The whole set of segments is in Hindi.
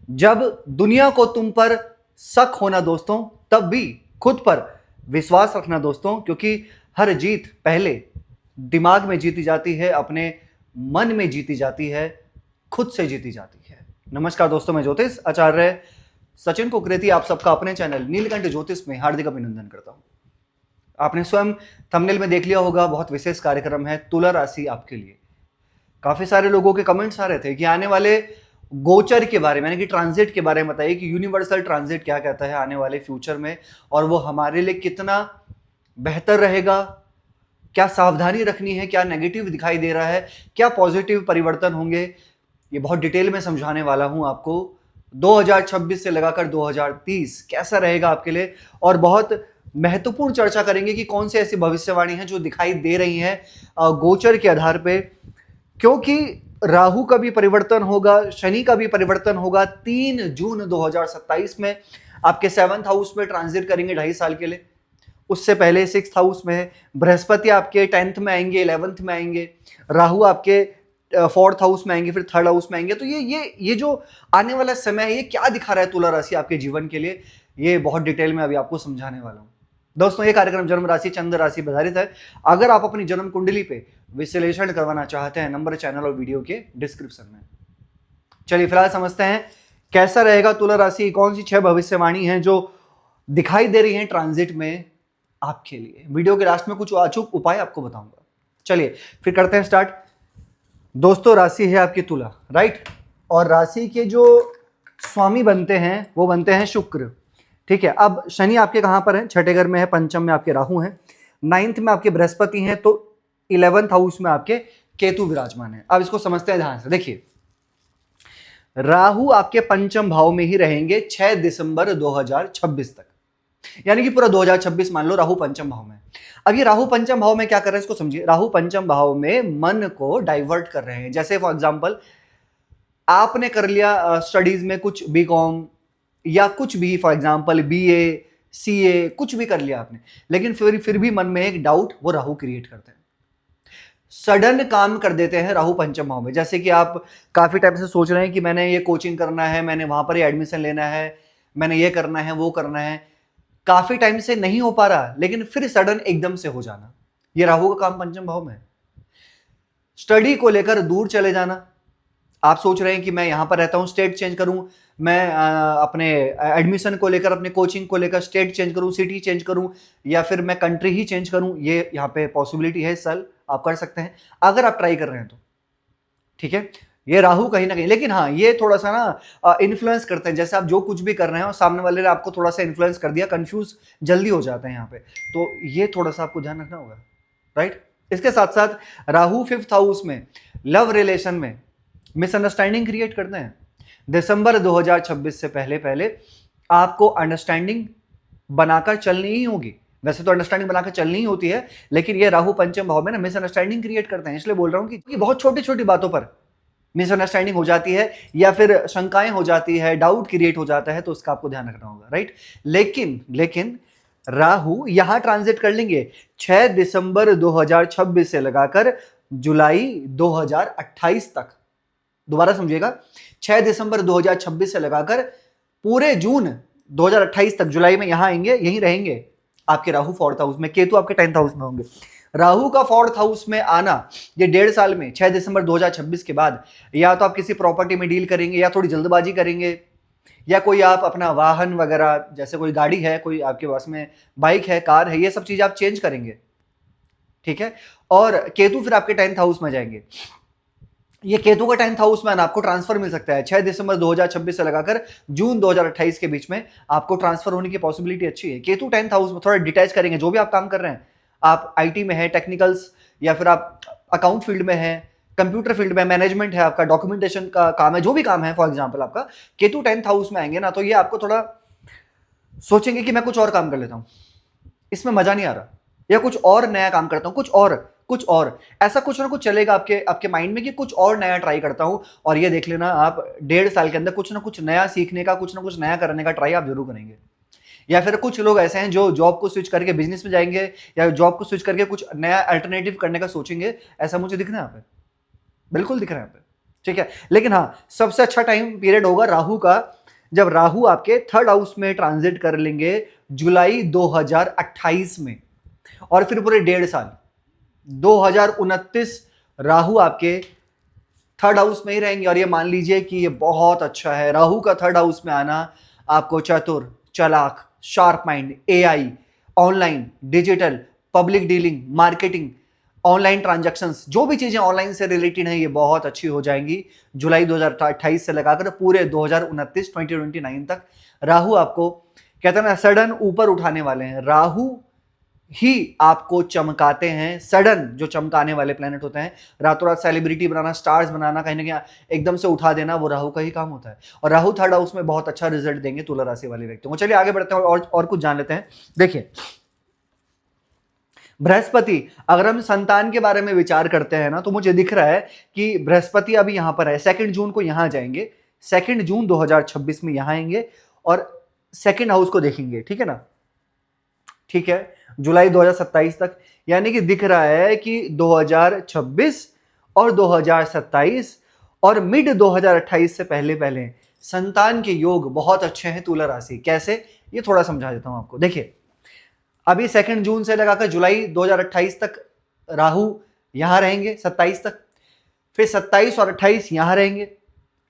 जब दुनिया को तुम पर शक होना दोस्तों, तब भी खुद पर विश्वास रखना दोस्तों, क्योंकि हर जीत पहले दिमाग में जीती जाती है, अपने मन में जीती जाती है, खुद से जीती जाती है। नमस्कार दोस्तों, मैं ज्योतिष आचार्य सचिन कुकरेती आप सबका अपने चैनल नीलकंठ ज्योतिष में हार्दिक अभिनंदन करता हूं। आपने स्वयं थंबनेल में देख लिया होगा, बहुत विशेष कार्यक्रम है तुला राशि आपके लिए। काफी सारे लोगों के कमेंट्स आ रहे थे कि आने वाले गोचर के बारे में, यानी कि ट्रांजिट के बारे में बताइए कि यूनिवर्सल ट्रांजिट क्या कहता है आने वाले फ्यूचर में, और वो हमारे लिए कितना बेहतर रहेगा, क्या सावधानी रखनी है, क्या नेगेटिव दिखाई दे रहा है, क्या पॉजिटिव परिवर्तन होंगे, ये बहुत डिटेल में समझाने वाला हूं आपको। 2026 से लगाकर 2030 कैसा रहेगा आपके लिए, और बहुत महत्वपूर्ण चर्चा करेंगे कि कौन सी ऐसी भविष्यवाणी है जो दिखाई दे रही है गोचर के आधार पे, क्योंकि राहु का भी परिवर्तन होगा, शनि का भी परिवर्तन होगा। 3 जून 2027 में आपके 7th हाउस में ट्रांजिट करेंगे 2.5 साल के लिए। उससे पहले 6th हाउस में है, बृहस्पति आपके 10th में आएंगे, 11th में आएंगे, राहु आपके 4th हाउस में आएंगे, फिर 3rd हाउस में आएंगे। तो ये जो आने वाला समय है, ये क्या दिखा रहा है तुला राशि आपके जीवन के लिए, ये बहुत डिटेल में अभी आपको समझाने वाला हूं दोस्तों। ये कार्यक्रम जन्म राशि चंद्र राशि पर आधारित है। अगर आप अपनी जन्म कुंडली पे विश्लेषण करवाना चाहते हैं, नंबर चैनल और वीडियो के डिस्क्रिप्शन में। चलिए फिलहाल समझते हैं कैसा रहेगा तुला राशि, कौन सी 6 भविष्यवाणी हैं जो दिखाई दे रही हैं ट्रांजिट में आपके लिए। वीडियो के लास्ट में कुछ अचूक उपाय आपको बताऊंगा। चलिए फिर करते हैं स्टार्ट। दोस्तों राशि है आपकी तुला, राइट, और राशि के जो स्वामी बनते हैं वो बनते हैं शुक्र, ठीक है। अब शनि आपके कहां पर है? छठे घर में है, पंचम में आपके राहु हैं, 9th में आपके बृहस्पति हैं, तो 11th हाउस में आपके केतु विराजमान है। अब इसको समझते हैं ध्यान से। देखिए, राहु आपके पंचम भाव में ही रहेंगे 6 दिसंबर 2026 तक, यानी कि पूरा 2026 मान लो राहु पंचम भाव में। अब ये राहु पंचम भाव में क्या कर रहे हैं इसको समझिए। राहु पंचम भाव में मन को डाइवर्ट कर रहे हैं। जैसे फॉर एग्जांपल आपने कर लिया स्टडीज में कुछ बीकॉम या कुछ भी, फॉर एग्जांपल बीए, सीए, कुछ भी कर लिया आपने, लेकिन फिर भी मन में एक डाउट वो राहु क्रिएट करते हैं, सडन काम कर देते हैं राहु पंचम भाव में। जैसे कि आप काफी टाइम से सोच रहे हैं कि मैंने ये कोचिंग करना है, मैंने वहां पर एडमिशन लेना है, मैंने ये करना है, वो करना है, काफी टाइम से नहीं हो पा रहा, लेकिन फिर सडन एकदम से हो जाना, ये राहु का काम पंचम भाव में है। स्टडी को लेकर दूर चले जाना, आप सोच रहे हैं कि मैं यहां पर रहता हूं, स्टेट चेंज करूं, मैं अपने एडमिशन को लेकर, अपने कोचिंग को लेकर स्टेट चेंज करूं, सिटी चेंज करूं, या फिर मैं कंट्री ही चेंज करूं, ये यहां पे पॉसिबिलिटी है। इस साल आप कर सकते हैं अगर आप ट्राई कर रहे हैं तो, ठीक है। ये राहु कहीं ना कहीं, लेकिन हाँ ये थोड़ा सा ना इन्फ्लुएंस करते हैं। जैसे आप जो कुछ भी कर रहे हैं और सामने वाले ने आपको थोड़ा सा इन्फ्लुएंस कर दिया, कंफ्यूज जल्दी हो जाते हैं यहाँ पे, तो ये थोड़ा सा आपको ध्यान रखना होगा, राइट। इसके साथ साथ राहु 5th हाउस में लव रिलेशन में मिसअंडरस्टैंडिंग क्रिएट करते हैं। दिसंबर 2026 से पहले पहले आपको अंडरस्टैंडिंग बनाकर चलनी ही होगी। वैसे तो अंडरस्टैंडिंग बनाकर चलनी ही होती है, लेकिन ये राहु पंचम भाव में ना मिसअंडरस्टैंडिंग क्रिएट करते हैं। इसलिए बोल रहा हूं कि बहुत छोटी छोटी बातों पर मिसअंडरस्टैंडिंग हो जाती है, या फिर शंकाएं हो जाती है, डाउट क्रिएट हो जाता है, तो उसका आपको ध्यान रखना होगा, राइट। लेकिन राहु यहां ट्रांजिट कर लेंगे 6 दिसंबर 2026 से लगाकर जुलाई 2028 तक। दोबारा समझिएगा, 6 दिसंबर 2026 से लगाकर पूरे जून 2028 तक, जुलाई में यहां आएंगे, यहीं रहेंगे आपके राहु 4th हाउस में, केतु आपके 10th हाउस में होंगे। राहु का 4th हाउस में आना ये 1.5 साल में, 6 दिसंबर 2026 के बाद, या तो आप किसी प्रॉपर्टी में डील करेंगे, या थोड़ी जल्दबाजी करेंगे, या कोई आप अपना वाहन वगैरह, जैसे कोई गाड़ी है, कोई आपके पास में बाइक है, कार है, ये सब चीज आप चेंज करेंगे, ठीक है। और केतु फिर आपके 10th हाउस में जाएंगे। ये केतु का 10th हाउस में आना, आपको ट्रांसफर मिल सकता है 6 दिसंबर 2026 से लगाकर जून 2028 के बीच में, आपको ट्रांसफर होने की पॉसिबिलिटी अच्छी है। केतु 10th हाउस में थोड़ा डिटैच करेंगे। जो भी आप काम कर रहे हैं, आप आईटी में है, टेक्निकल्स, या फिर आप अकाउंट फील्ड में है, कंप्यूटर फील्ड में, मैनेजमेंट है, आपका डॉक्यूमेंटेशन का काम है, जो भी काम है, फॉर एग्जाम्पल आपका केतु 10th हाउस में आएंगे ना, तो ये आपको थोड़ा सोचेंगे कि मैं कुछ और काम कर लेता हूं, इसमें मजा नहीं आ रहा, या कुछ और नया काम करता हूं, कुछ और ऐसा कुछ ना कुछ चलेगा आपके माइंड में कि कुछ और नया ट्राई करता हूं। और ये देख लेना, आप 1.5 साल के अंदर कुछ ना कुछ नया सीखने का, कुछ ना कुछ नया करने का ट्राई आप जरूर करेंगे। या फिर कुछ लोग ऐसे हैं जो जॉब को स्विच करके बिजनेस में जाएंगे, या जॉब को स्विच करके कुछ नया अल्टरनेटिव करने का सोचेंगे। ऐसा मुझे दिख रहा है यहाँ पे, बिल्कुल दिख रहा है यहाँ पे, ठीक है। लेकिन हाँ, सबसे अच्छा टाइम पीरियड होगा राहु का, जब राहु आपके थर्ड हाउस में ट्रांजिट कर लेंगे जुलाई 2028 में, और फिर पूरे 1.5 साल 2029 राहु आपके थर्ड हाउस में ही रहेंगे। और ये मान लीजिए कि ये बहुत अच्छा है, राहु का थर्ड हाउस में आना आपको चतुर, चालाक, sharp mind, AI, online, digital, public dealing, marketing, online transactions, जो भी चीजें ऑनलाइन से रिलेटेड हैं ये बहुत अच्छी हो जाएंगी जुलाई 2028 से लगाकर पूरे 2029 2029 तक। राहु आपको कहते हैं ना सडन ऊपर उठाने वाले हैं, राहु ही आपको चमकाते हैं। सडन जो चमकाने वाले प्लेनेट होते हैं, रातों रात सेलिब्रिटी बनाना, स्टार्स बनाना, कहीं ना कहीं एकदम से उठा देना, वो राहु का ही काम होता है। और राहु थर्ड हाउस में बहुत अच्छा रिजल्ट देंगे तुला राशि वाले व्यक्तियों को। चलिए आगे बढ़ते हैं और कुछ जान लेते हैं। देखिए बृहस्पति, अगर हम संतान के बारे में विचार करते हैं ना, तो मुझे दिख रहा है कि बृहस्पति अभी यहां पर है, 2 जून को यहां जाएंगे, 2 जून 2026 में यहां आएंगे और सेकंड हाउस को देखेंगे, ठीक है ना, ठीक है, जुलाई 2027 तक। यानी कि दिख रहा है कि 2026 और 2027 और मिड 2028 से पहले पहले संतान के योग बहुत अच्छे हैं तुला राशि। कैसे, ये थोड़ा समझा देता हूं आपको। देखिए अभी 2 जून से लगाकर जुलाई 2028 तक राहु यहां रहेंगे 27 तक, फिर 27 और 28 यहां रहेंगे,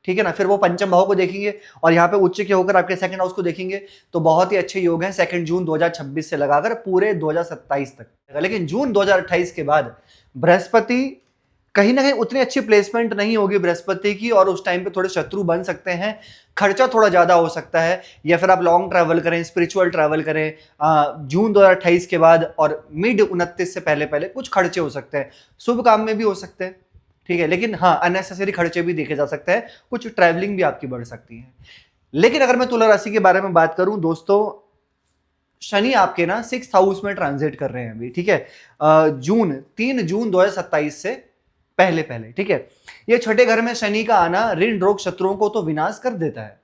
ठीक है ना, फिर वो पंचम भाव को देखेंगे और यहाँ पे उच्च के होकर आपके सेकंड हाउस को देखेंगे। तो बहुत ही अच्छे योग हैं 2 जून 2026 से लगाकर पूरे 2027 तक। लेकिन जून 2028 के बाद बृहस्पति कहीं ना कहीं उतनी अच्छी प्लेसमेंट नहीं होगी बृहस्पति की, और उस टाइम पे थोड़े शत्रु बन सकते हैं, खर्चा थोड़ा ज्यादा हो सकता है, या फिर आप लॉन्ग ट्रैवल करें, स्पिरिचुअल ट्रैवल करें जून 2028 के बाद, और मिड 29 से पहले पहले कुछ खर्चे हो सकते हैं, शुभ काम में भी हो सकते हैं, ठीक है। लेकिन हाँ अननेसेसरी खर्चे भी देखे जा सकते हैं, कुछ ट्रैवलिंग भी आपकी बढ़ सकती है। लेकिन अगर मैं तुला राशि के बारे में बात करूं दोस्तों, शनि आपके ना 6th हाउस में ट्रांजिट कर रहे हैं अभी, ठीक है, 3 जून 2027 से पहले पहले, ठीक है। ये छठे घर में शनि का आना ऋण रोग शत्रुओं को तो विनाश कर देता है।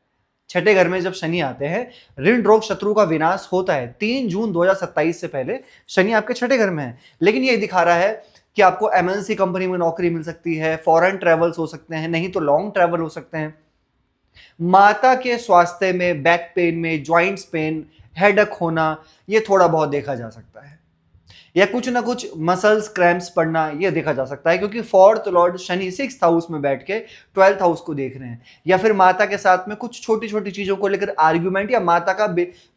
छठे घर में जब शनि आते हैं ऋण रोग शत्रु का विनाश होता है। 3 जून 2027 से पहले शनि आपके छठे घर में है, लेकिन ये दिखा रहा है कि आपको एमएनसी कंपनी में नौकरी मिल सकती है, फॉरेन ट्रेवल्स हो सकते हैं, नहीं तो लॉन्ग ट्रैवल हो सकते हैं। माता के स्वास्थ्य में, बैक पेन में, ज्वाइंट्स पेन, हेडेक होना, ये थोड़ा बहुत देखा जा सकता है, या कुछ ना कुछ मसल्स क्रैम्प्स पड़ना, ये देखा जा सकता है, क्योंकि fourth Lord Shani 6th house में बैठ के 12th हाउस को देख रहे हैं। या फिर माता के साथ में कुछ छोटी छोटी चीजों को लेकर आर्ग्यूमेंट, या माता का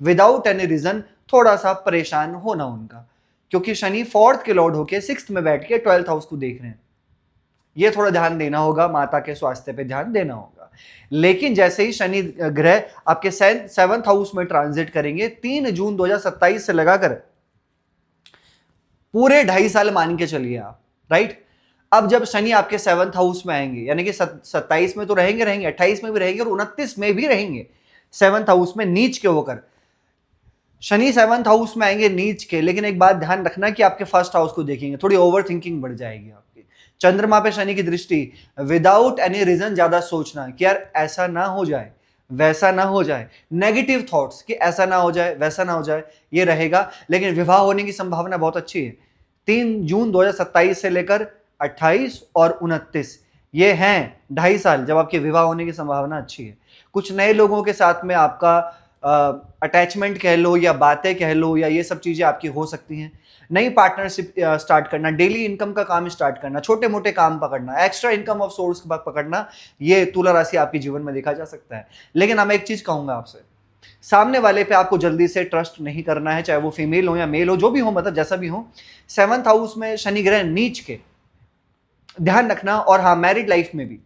विदाउट एनी रीजन थोड़ा सा परेशान होना उनका, क्योंकि शनि 4th के लॉर्ड होके 6th में बैठ के 12th हाउस को देख रहे हैं। ये थोड़ा ध्यान देना होगा, माता के स्वास्थ्य पे ध्यान देना होगा। लेकिन जैसे ही शनि ग्रह आपके 7th हाउस में ट्रांजिट करेंगे 3 जून 2027 से लगाकर पूरे 2.5 साल मान के चलिए आप, राइट। अब जब शनि आपके 7th हाउस में आएंगे, यानी कि 27 में तो रहेंगे 28 में भी रहेंगे और 29 में भी रहेंगे 7th हाउस में नीच के होकर। शनि 7th हाउस में आएंगे नीच के, लेकिन एक बात ध्यान रखना कि आपके फर्स्ट हाउस को देखेंगे, थोड़ी ओवर थिंकिंग बढ़ जाएगी आपकी। चंद्रमा पे शनि की दृष्टि, विदाउट एनी रीजन ज्यादा सोचना कि यार ऐसा ना हो जाए, वैसा ना हो जाए, नेगेटिव थॉट्स कि ऐसा ना हो जाए, वैसा ना हो जाए, ये रहेगा। लेकिन विवाह होने की संभावना बहुत अच्छी है 3 जून 2027 से लेकर 28 और 29, ये हैं 2.5 साल जब आपके विवाह होने की संभावना अच्छी है। कुछ नए लोगों के साथ में आपका अटैचमेंट कह लो, या बातें कह लो, या ये सब चीजें आपकी हो सकती हैं। नई पार्टनरशिप स्टार्ट करना, डेली इनकम का काम स्टार्ट करना, छोटे मोटे काम पकड़ना, एक्स्ट्रा इनकम ऑफ सोर्स पकड़ना, ये तुला राशि आपके जीवन में देखा जा सकता है। लेकिन मैं एक चीज कहूंगा आपसे, सामने वाले पे आपको जल्दी से ट्रस्ट नहीं करना है, चाहे वो फीमेल हो या मेल हो, जो भी हो, मतलब जैसा भी हो। 7th हाउस में शनि ग्रह नीच के, ध्यान रखना। और हाँ मैरिड लाइफ में भी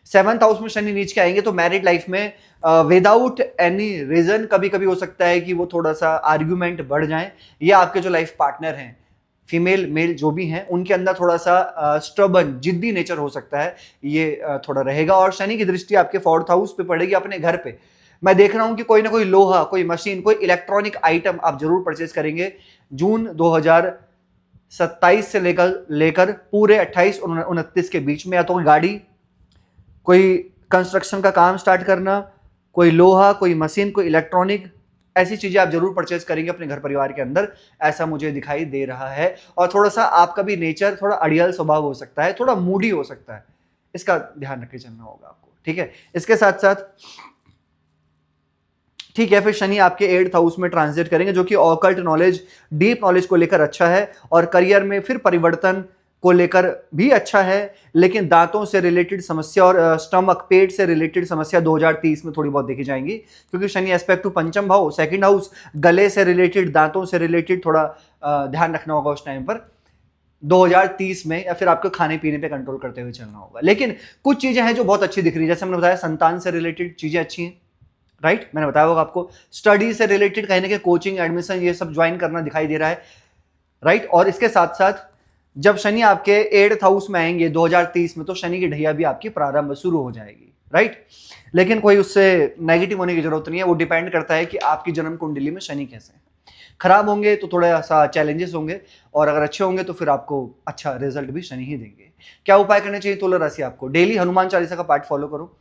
7th हाउस में शनि नीच के आएंगे तो मैरिड लाइफ में विदाउट एनी रीजन कभी कभी हो सकता है कि वो थोड़ा सा आर्ग्यूमेंट बढ़ जाए, या आपके जो लाइफ पार्टनर हैं, फीमेल मेल जो भी हैं, उनके अंदर थोड़ा सा स्टबर्न जिद्दी नेचर हो सकता है, ये थोड़ा रहेगा। और शनि की दृष्टि आपके 4th हाउस पे पड़ेगी, अपने घर पे। मैं देख रहा हूं कि कोई ना कोई लोहा, कोई मशीन, कोई इलेक्ट्रॉनिक आइटम आप जरूर परचेज करेंगे जून 2027 से लेकर पूरे 28 और 29 के बीच में। या तो कोई गाड़ी, कोई कंस्ट्रक्शन का काम स्टार्ट करना, कोई लोहा, कोई मशीन, कोई इलेक्ट्रॉनिक, ऐसी चीजें आप जरूर परचेज करेंगे अपने घर परिवार के अंदर, ऐसा मुझे दिखाई दे रहा है। और थोड़ा सा आपका भी नेचर थोड़ा अड़ियल स्वभाव हो सकता है, थोड़ा मूडी हो सकता है, इसका ध्यान रख के चलना होगा आपको, ठीक है। इसके साथ साथ ठीक है, फिर शनि आपके 8th हाउस में ट्रांजिट करेंगे, जो कि ऑकल्ट नॉलेज, डीप नॉलेज को लेकर अच्छा है, और करियर में फिर परिवर्तन को लेकर भी अच्छा है, लेकिन दांतों से रिलेटेड समस्या और स्टमक, पेट से रिलेटेड समस्या 2030 में थोड़ी बहुत देखी जाएंगी, क्योंकि शनि एस्पेक्ट टू पंचम भाव, सेकंड हाउस, गले से रिलेटेड, दांतों से रिलेटेड थोड़ा ध्यान रखना होगा उस टाइम पर 2030 में, या फिर आपको खाने पीने पे कंट्रोल करते हुए चलना होगा। लेकिन कुछ चीजें हैं जो बहुत अच्छी दिख रही है, जैसे हमने बताया संतान से रिलेटेड चीजें अच्छी हैं, राइट, मैंने बताया होगा आपको। स्टडी से रिलेटेड कहीं ना कहीं कोचिंग, एडमिशन, ये सब ज्वाइन करना दिखाई दे रहा है, राइट। और इसके साथ साथ जब शनि आपके 8th हाउस में आएंगे 2030 में, तो शनि की ढैया भी आपकी प्रारंभ शुरू हो जाएगी, राइट। लेकिन कोई उससे नेगेटिव होने की जरूरत नहीं है, वो डिपेंड करता है कि आपकी जन्म कुंडली में शनि कैसे हैं। खराब होंगे तो थोड़ा सा चैलेंजेस होंगे, और अगर अच्छे होंगे तो फिर आपको अच्छा रिजल्ट भी शनि ही देंगे। क्या उपाय करने चाहिए तुला राशि आपको? डेली हनुमान चालीसा का पाठ फॉलो करो,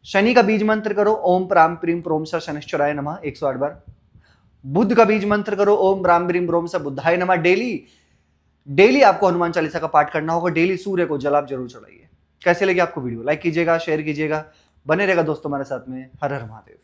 शनि का बीज मंत्र करो ओम प्राम प्रीम प्रोम स शनिश्चराय नमः 108 बार, बुध का बीज मंत्र करो ओम प्राम प्रीम प्रोम स बुद्धाय नमः। डेली आपको हनुमान चालीसा का पाठ करना होगा, डेली सूर्य को जल आप जरूर चढ़ाइए। कैसे लगे आपको वीडियो? लाइक कीजिएगा, शेयर कीजिएगा, बने रहेगा दोस्तों हमारे साथ में। हर हर महादेव।